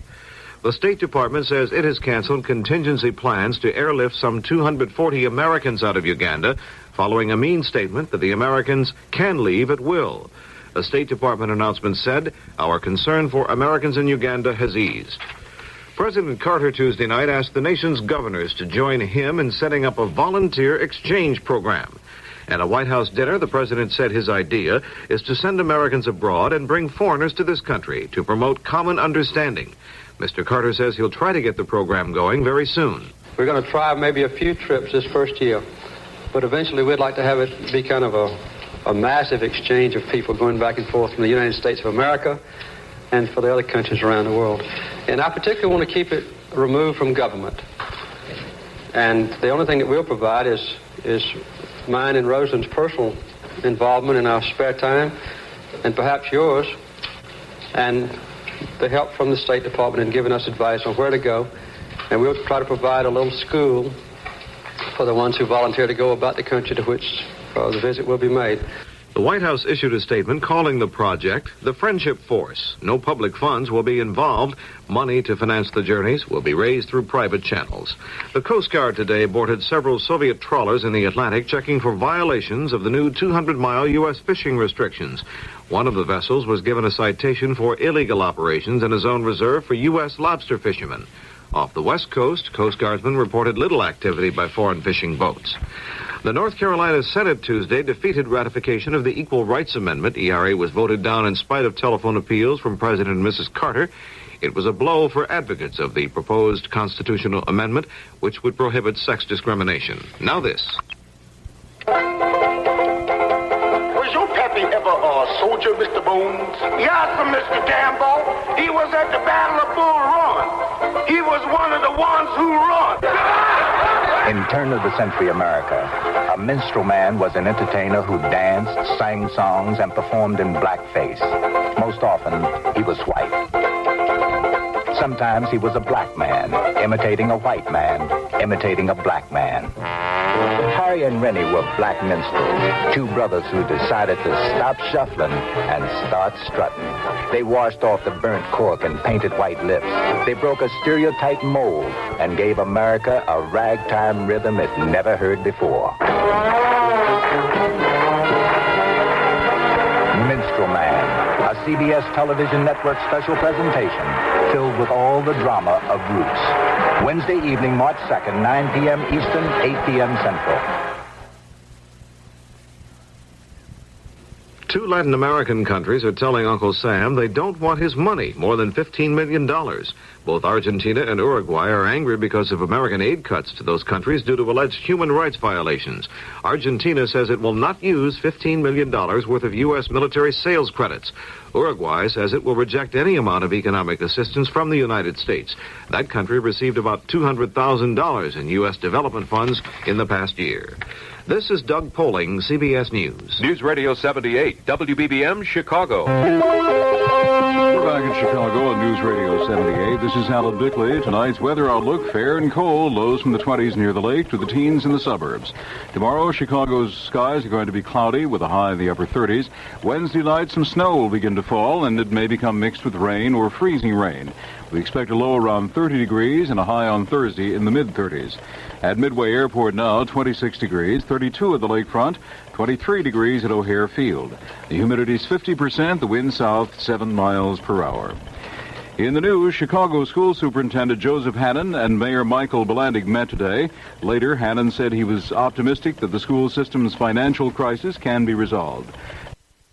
The State Department says it has canceled contingency plans to airlift some 240 Americans out of Uganda following a mean statement that the Americans can leave at will. A State Department announcement said, "Our concern for Americans in Uganda has eased." President Carter Tuesday night asked the nation's governors to join him in setting up a volunteer exchange program. At a White House dinner, the president said his idea is to send Americans abroad and bring foreigners to this country to promote common understanding. Mr. Carter says he'll try to get the program going very soon. We're going to try maybe a few trips this first year, but eventually we'd like to have it be kind of a massive exchange of people going back and forth from the United States of America and for the other countries around the world. And I particularly want to keep it removed from government. And the only thing that we'll provide is mine and Rosalind's personal involvement in our spare time, and perhaps yours, and the help from the State Department in giving us advice on where to go. And we'll try to provide a little school for the ones who volunteer to go about the country to which the visit will be made. The White House issued a statement calling the project the Friendship Force. No public funds will be involved. Money to finance the journeys will be raised through private channels. The Coast Guard today boarded several Soviet trawlers in the Atlantic checking for violations of the new 200-mile U.S. fishing restrictions. One of the vessels was given a citation for illegal operations in a zone reserved for U.S. lobster fishermen. Off the West Coast, Coast Guardsmen reported little activity by foreign fishing boats. The North Carolina Senate Tuesday defeated ratification of the Equal Rights Amendment. ERA was voted down in spite of telephone appeals from President and Mrs. Carter. It was a blow for advocates of the proposed constitutional amendment, which would prohibit sex discrimination. Now this. Was your pappy ever a soldier, Mr. Bones? Yes, Mr. Gamble. He was at the Battle of Bull Run. He was one of the ones who run. In turn-of-the-century America, a minstrel man was an entertainer who danced, sang songs, and performed in blackface. Most often, he was white. Sometimes he was a black man, imitating a white man, imitating a black man. Harry and Rennie were black minstrels, two brothers who decided to stop shuffling and start strutting. They washed off the burnt cork and painted white lips. They broke a stereotype mold and gave America a ragtime rhythm it never heard before. Minstrel Man, a CBS television network special presentation filled with all the drama of roots. Wednesday evening, March 2nd, 9 p.m. Eastern, 8 p.m. Central. Two Latin American countries are telling Uncle Sam they don't want his money, more than $15 million. Both Argentina and Uruguay are angry because of American aid cuts to those countries due to alleged human rights violations. Argentina says it will not use $15 million worth of U.S. military sales credits. Uruguay says it will reject any amount of economic assistance from the United States. That country received about $200,000 in U.S. development funds in the past year. This is Doug Poling, CBS News. News Radio 78, WBBM, Chicago. We're back in Chicago on News Radio 78. This is Alan Bickley. Tonight's weather outlook, fair and cold. Lows from the 20s near the lake to the teens in the suburbs. Tomorrow, Chicago's skies are going to be cloudy with a high in the upper 30s. Wednesday night, some snow will begin to fall, and it may become mixed with rain or freezing rain. We expect a low around 30 degrees and a high on Thursday in the mid-30s. At Midway Airport now, 26 degrees, 32 at the lakefront, 23 degrees at O'Hare Field. The humidity is 50%, the wind south 7 miles per hour. In the news, Chicago School Superintendent Joseph Hannon and Mayor Michael Belandig met today. Later, Hannon said he was optimistic that the school system's financial crisis can be resolved.